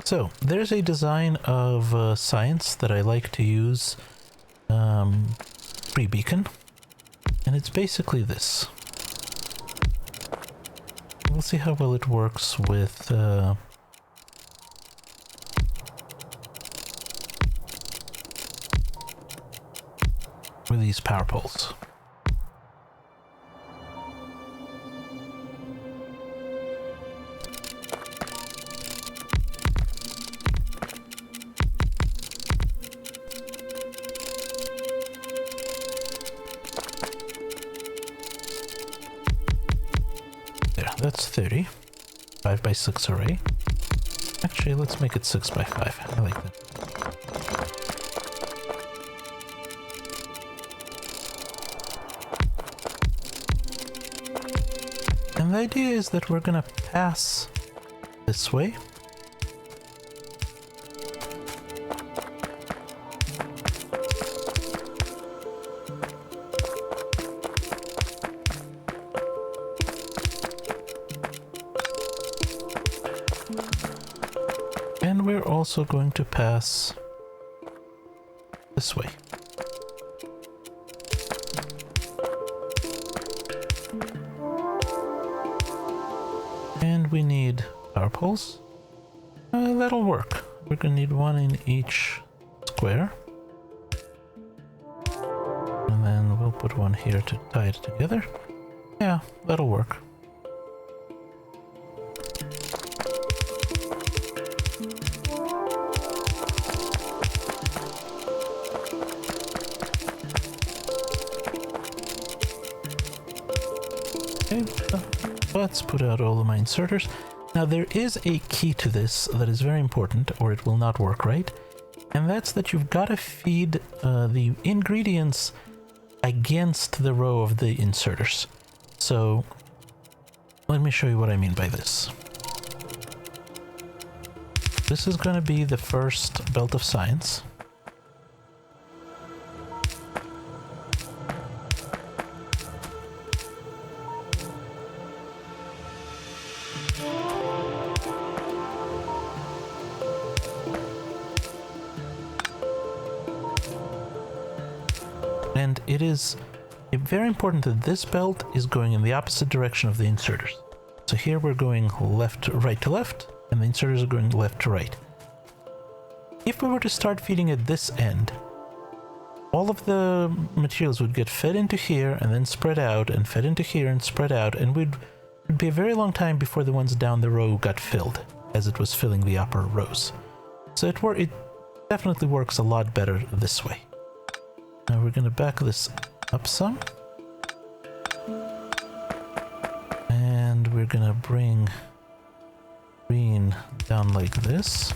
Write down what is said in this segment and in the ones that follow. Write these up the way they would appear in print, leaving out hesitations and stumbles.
So there's a design of science that I like to use pre-beacon, and it's basically this. We'll see how well it works with these power poles. That's 30. 5 by 6 array. Actually, let's make it 6 by 5. I like that. And the idea is that we're gonna pass this way. And we're also going to pass this way. And we need power poles. That'll work. We're gonna need one in each square. And then we'll put one here to tie it together. Yeah, that'll work. Okay, let's put out all of my inserters. Now there is a key to this that is very important, or it will not work right, and that's that you've got to feed the ingredients against the row of the inserters. So let me show you what I mean by this. This is going to be the first belt of science. And it is very important that this belt is going in the opposite direction of the inserters. So here we're going right to left, and the inserters are going left to right. If we were to start feeding at this end, all of the materials would get fed into here and then spread out, and fed into here and spread out, and it'd be a very long time before the ones down the row got filled, as it was filling the upper rows. So it definitely works a lot better this way. Now we're going to back this up some. And we're going to bring green down like this.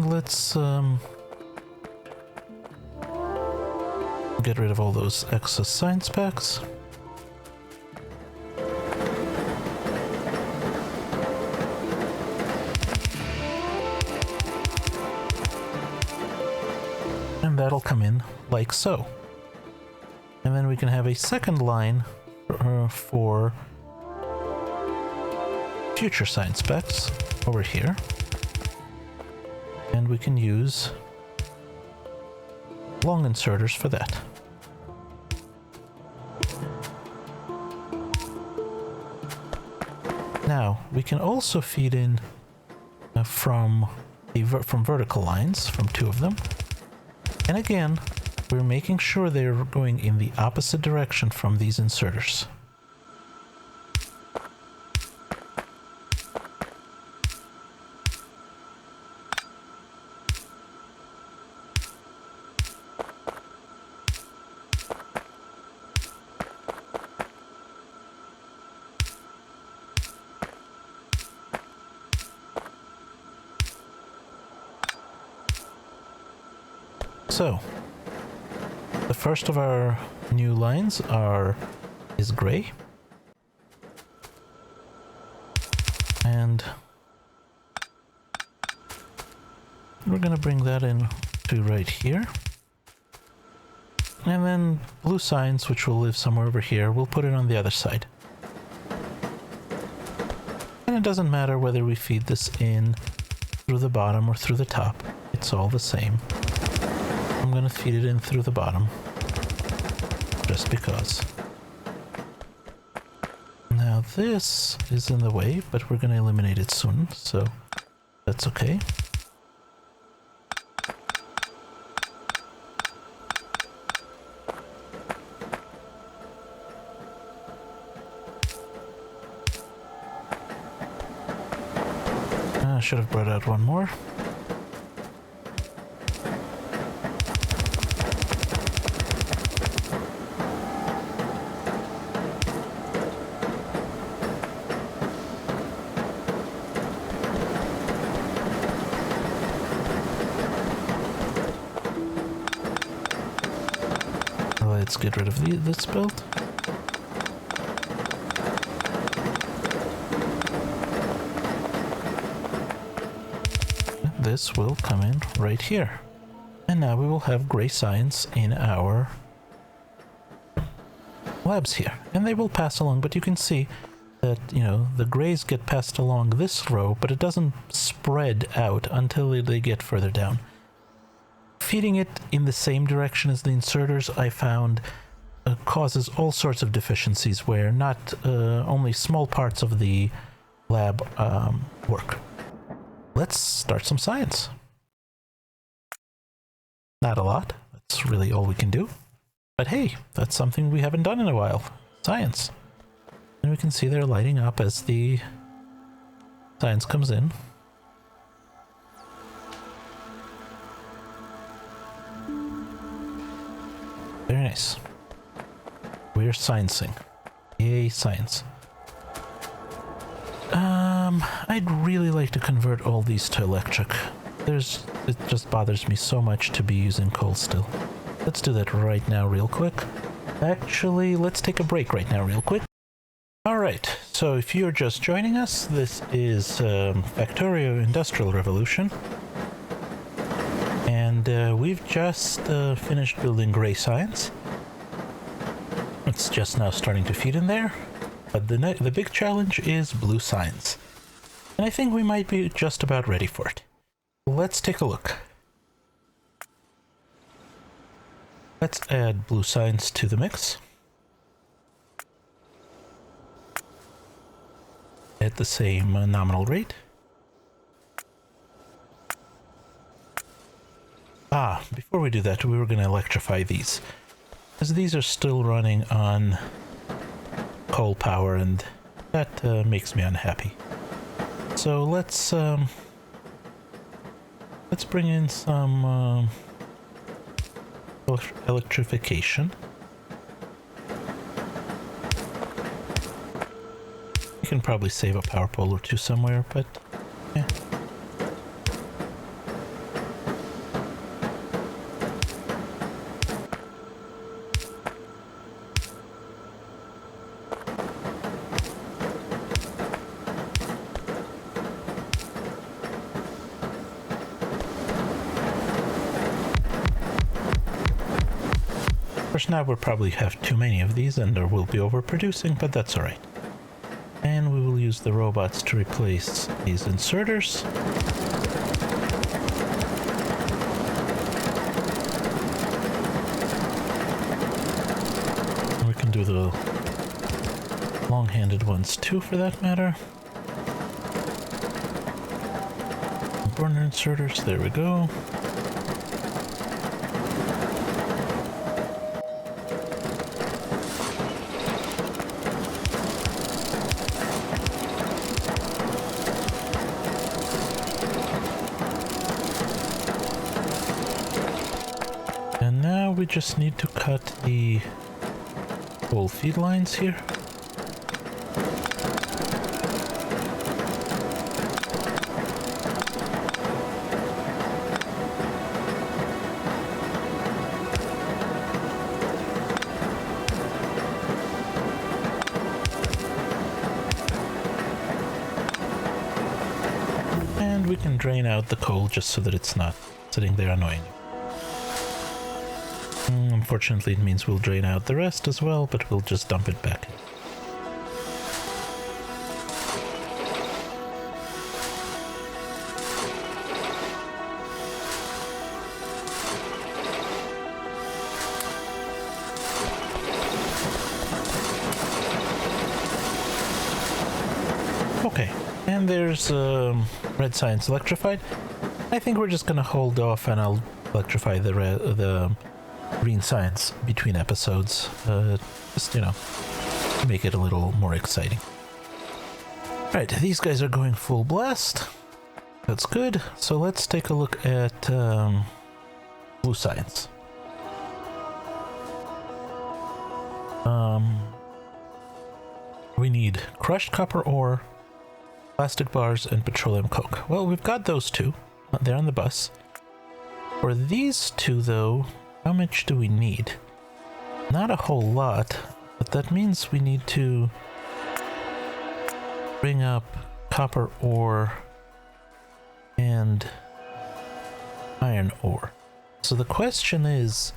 Let's get rid of all those excess science packs. And that'll come in like so. And then we can have a second line for future science packs over here. And we can use long inserters for that. Now, we can also feed in from vertical lines, from 2 of them. And again, we're making sure they're going in the opposite direction from these inserters. So, the first of our new lines is gray. And we're gonna bring that in to right here. And then blue science, which will live somewhere over here, we'll put it on the other side. And it doesn't matter whether we feed this in through the bottom or through the top. It's all the same. I'm gonna feed it in through the bottom. Just because. Now this is in the way, but we're gonna eliminate it soon, so that's okay. I should have brought out one more. Let's get rid of this belt. This will come in right here. And now we will have gray science in our labs here. And they will pass along, but you can see that, you know, the grays get passed along this row, but it doesn't spread out until they get further down. Feeding it in the same direction as the inserters, I found, causes all sorts of deficiencies where not only small parts of the lab work. Let's start some science. Not a lot. That's really all we can do. But hey, that's something we haven't done in a while. Science. And we can see they're lighting up as the science comes in. Very nice. We're sciencing. Yay, science. I'd really like to convert all these to electric. It just bothers me so much to be using coal still. Let's do that right now real quick. Actually, let's take a break right now real quick. Alright, so if you're just joining us, this is Factorio Industrial Revolution. And we've just finished building gray science. It's just now starting to feed in there. But the big challenge is blue science. And I think we might be just about ready for it. Let's take a look. Let's add blue science to the mix. At the same nominal rate. Before we do that, we were going to electrify these. Because these are still running on coal power, and that makes me unhappy. So let's bring in some electrification. You can probably save a power pole or two somewhere, but yeah. Of course, now we'll probably have too many of these and there will be overproducing, but that's alright. And we will use the robots to replace these inserters. And we can do the long-handed ones too, for that matter. Burner inserters, there we go. And now we just need to cut the whole feed lines here. can drain out the coal just so that it's not sitting there annoying you. Unfortunately, it means we'll drain out the rest as well, but we'll just dump it back in. Okay, and there's red science electrified. I think we're just gonna hold off and I'll electrify the green science between episodes. Just, you know, make it a little more exciting. Right, these guys are going full blast. That's good. So let's take a look at blue science. We need crushed copper ore, plastic bars, and petroleum coke. Well, we've got those two. They're on the bus. For these two, though, how much do we need? Not a whole lot, but that means we need to bring up copper ore and iron ore. So the question is,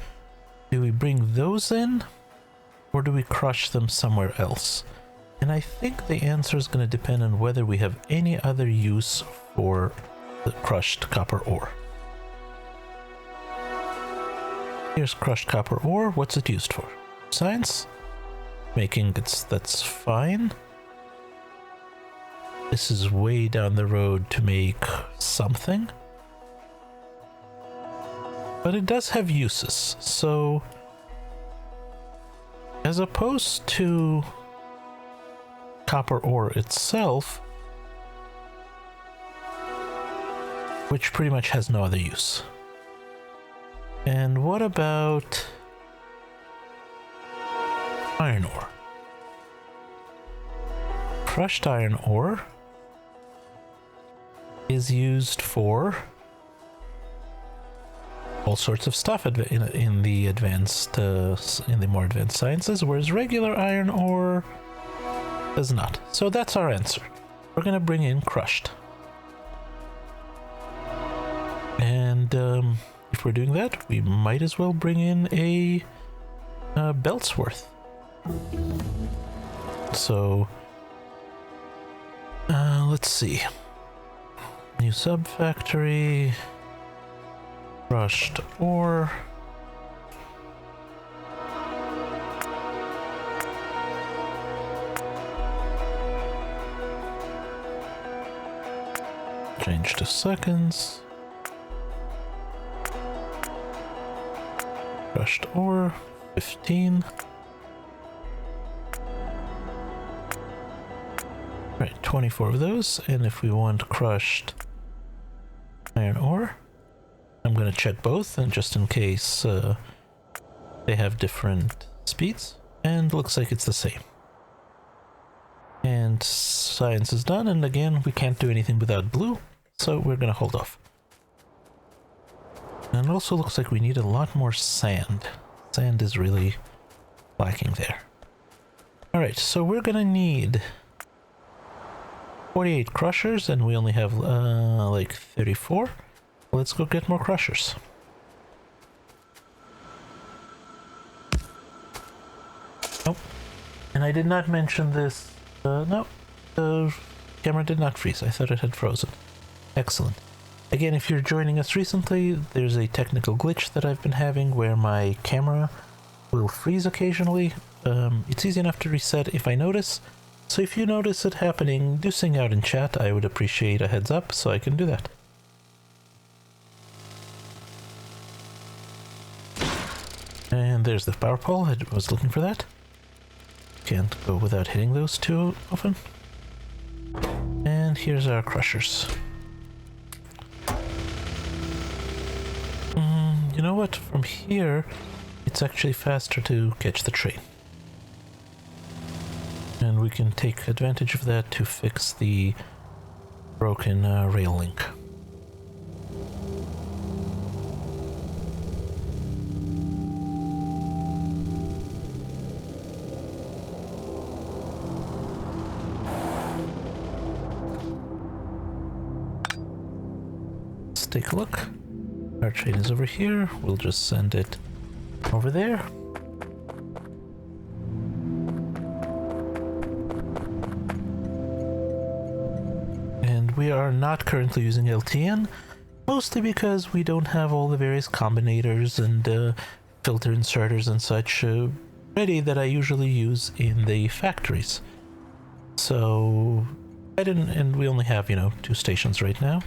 do we bring those in, or do we crush them somewhere else? And I think the answer is going to depend on whether we have any other use for the crushed copper ore. Here's crushed copper ore. What's it used for? Science? Making it, that's fine. This is way down the road to make something. But it does have uses, so as opposed to copper ore itself, which pretty much has no other use. And what about iron ore? Crushed iron ore is used for all sorts of stuff in the advanced, in the more advanced sciences, whereas regular iron ore does not. So that's our answer. We're gonna bring in crushed. And if we're doing that, we might as well bring in a belt's worth. So let's see. New sub-factory. Crushed ore. Change to seconds. Crushed ore, 15. Right, 24 of those. And if we want crushed iron ore, I'm going to check both, and just in case they have different speeds, and looks like it's the same. And science is done, and again, we can't do anything without blue, so we're going to hold off. And it also looks like we need a lot more sand. Sand is really lacking there. Alright, so we're going to need 48 crushers, and we only have like 34. Let's go get more crushers. Nope. And I did not mention this. No, the camera did not freeze. I thought it had frozen. Excellent. Again, if you're joining us recently, there's a technical glitch that I've been having where my camera will freeze occasionally. It's easy enough to reset if I notice. So if you notice it happening, do sing out in chat. I would appreciate a heads up so I can do that. And there's the power pole. I was looking for that. Can't go without hitting those too often. And here's our crushers. You know what? From here, it's actually faster to catch the train. And we can take advantage of that to fix the broken rail link. take a look. Our train is over here. We'll just send it over there. And we are not currently using LTN, mostly because we don't have all the various combinators and filter inserters and such ready that I usually use in the factories. So I didn't, and we only have, 2 stations right now.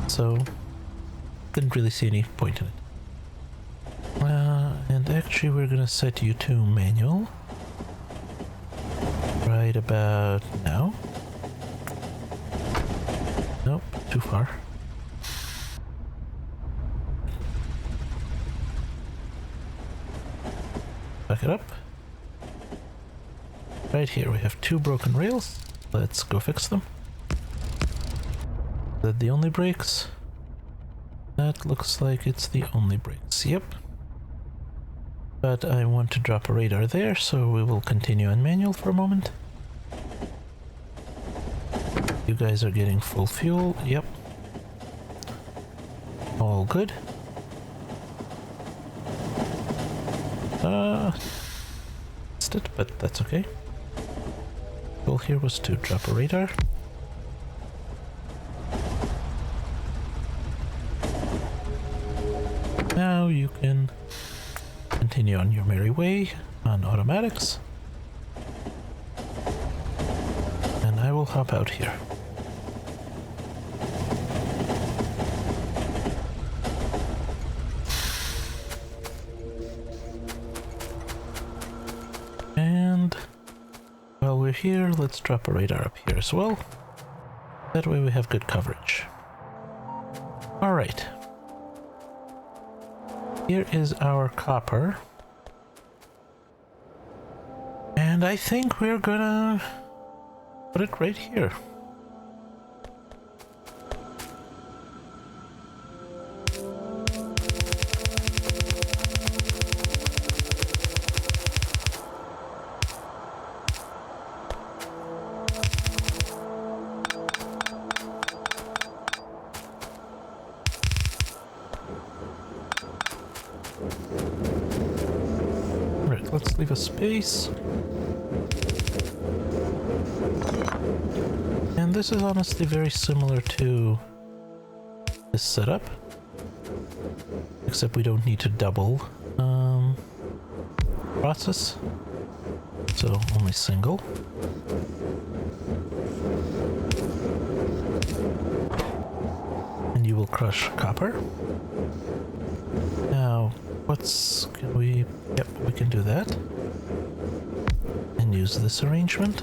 So didn't really see any point in it. And actually we're gonna set you to manual right about now. Nope, too far. Back it up. Right here we have 2 broken rails. Let's go fix them. Is that the only brakes? That looks like it's the only brakes. Yep. But I want to drop a radar there, so we will continue on manual for a moment. You guys are getting full fuel. Yep. All good. Missed it, but that's okay. Goal here was to drop a radar. Now you can continue on your merry way on automatics. And I will hop out here. And while we're here, let's drop a radar up here as well. That way we have good coverage. All right. Here is our copper. And I think we're gonna put it right here. Right, let's leave a space. And this is honestly very similar to this setup, except we don't need to double process, so only single. And you will crush copper. Now, can we, yep, we can do that. And use this arrangement.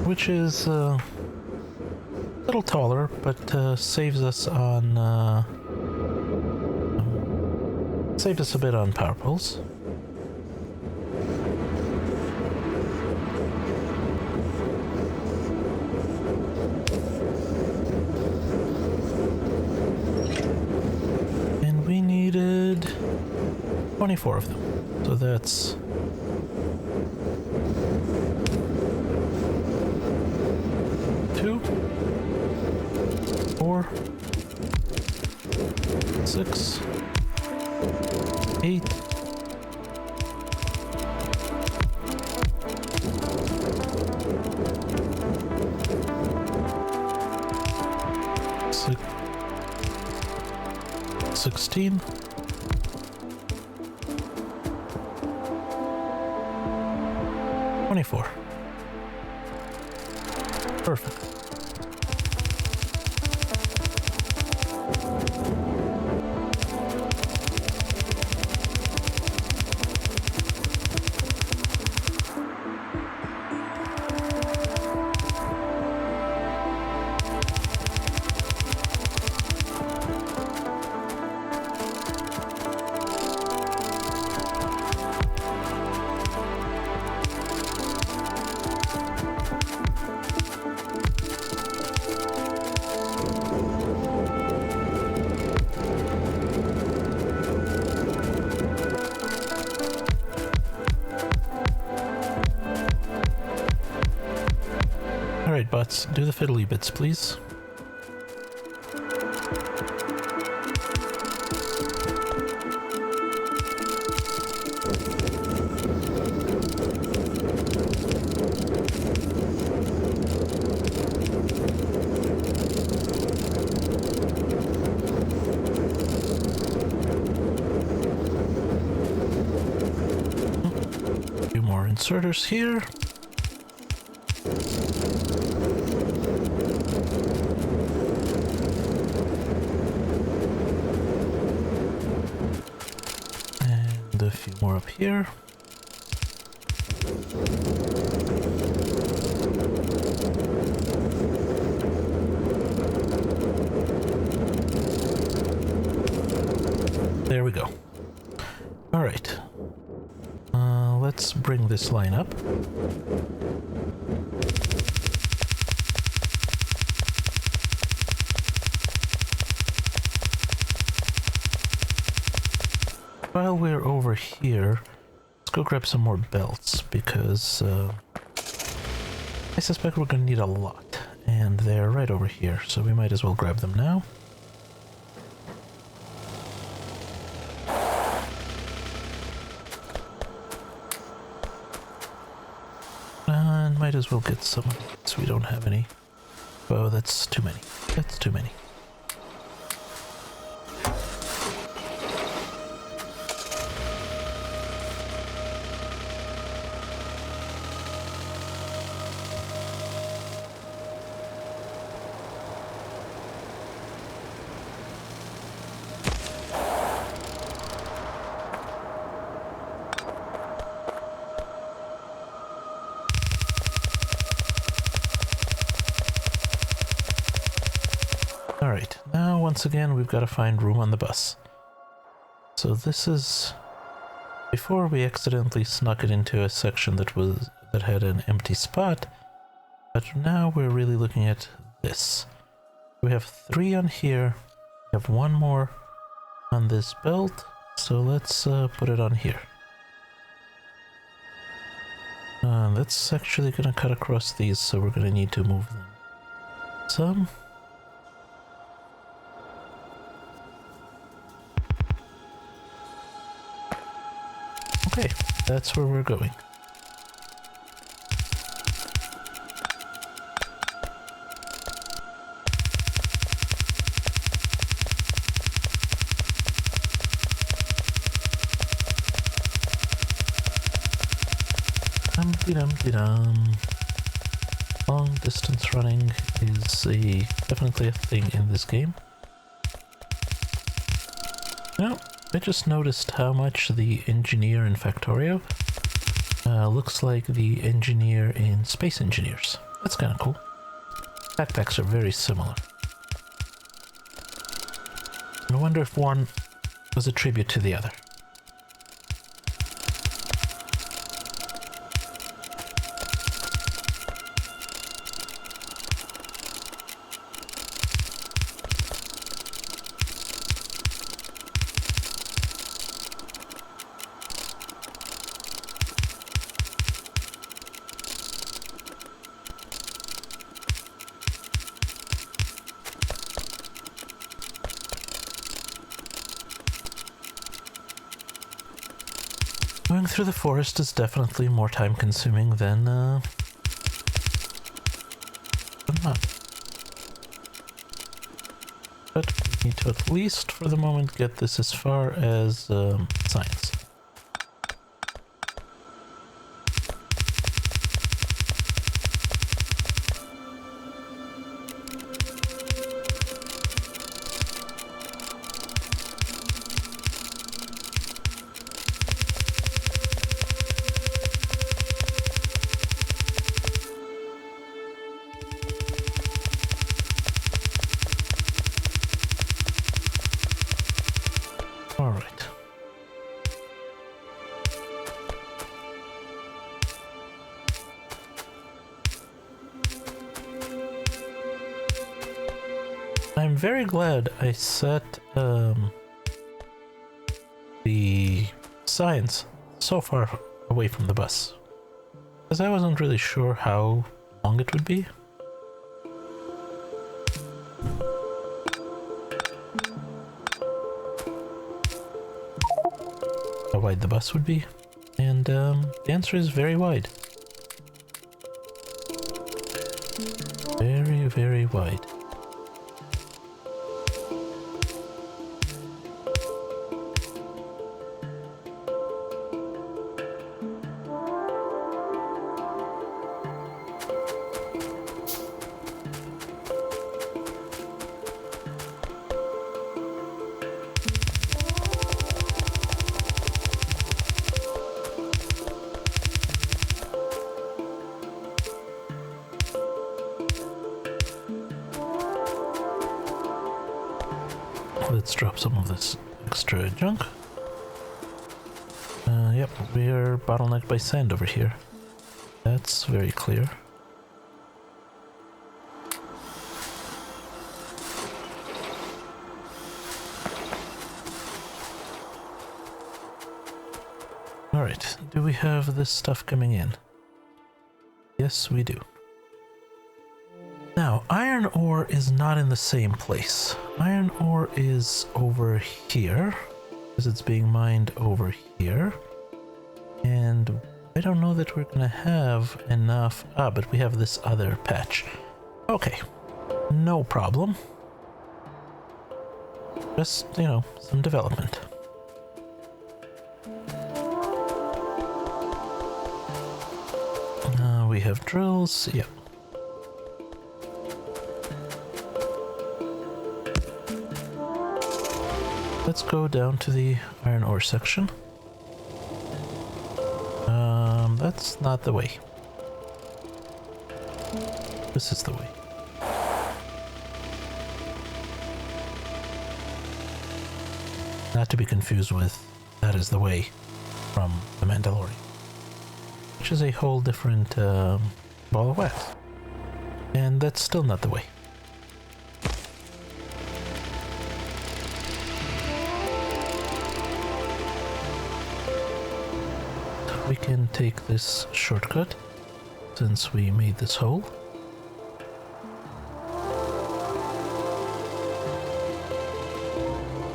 Which is a little taller, but saves us on saves us a bit on power poles. And we needed 24 of them, so that's 2, 4, 6, 8, 16, 24. Perfect. let's do the fiddly bits, please. A few more inserters here. And a few more up here. There we go. All right. Let's bring this line up. While we're over here, let's go grab some more belts, because I suspect we're going to need a lot. And they're right over here, so we might as well grab them now. And might as well get some of these. We don't have any. Oh, that's too many. That's too many. Alright, now once again we've got to find room on the bus. So this is... Before we accidentally snuck it into a section that had an empty spot, but now we're really looking at this. We have 3 on here, we have 1 more on this belt, so let's put it on here. That's actually going to cut across these, so we're going to need to move them some. Okay, that's where we're going. Dum-de-dum-de-dum. Long distance running is definitely a thing in this game. Now, I just noticed how much the engineer in Factorio looks like the engineer in Space Engineers. That's kind of cool. Backpacks are very similar. I wonder if one was a tribute to the other. Going through the forest is definitely more time consuming than not. But we need to at least for the moment get this as far as science. I'm very glad I set the science so far away from the bus, because I wasn't really sure how long it would be. how wide the bus would be. And the answer is very wide. Very, very wide. Let's drop some of this extra junk. Yep, we are bottlenecked by sand over here. That's very clear. Alright, do we have this stuff coming in? Yes, we do. Now, iron ore is not in the same place. Iron ore is over here, because it's being mined over here. And I don't know that we're gonna have enough... Ah, but we have this other patch. Okay, no problem. Just, you know, some development. We have drills, yep. Let's go down to the iron ore section. That's not the way. This is the way. Not to be confused with that is the way from The Mandalorian, which is a whole different ball of wax. And that's still not the way. We can take this shortcut since we made this hole.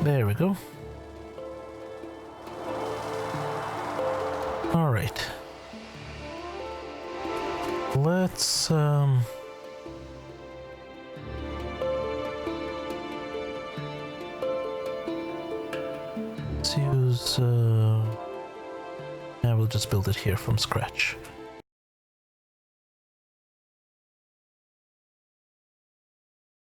There we go. All right. Let's use yeah, we'll just build it here from scratch.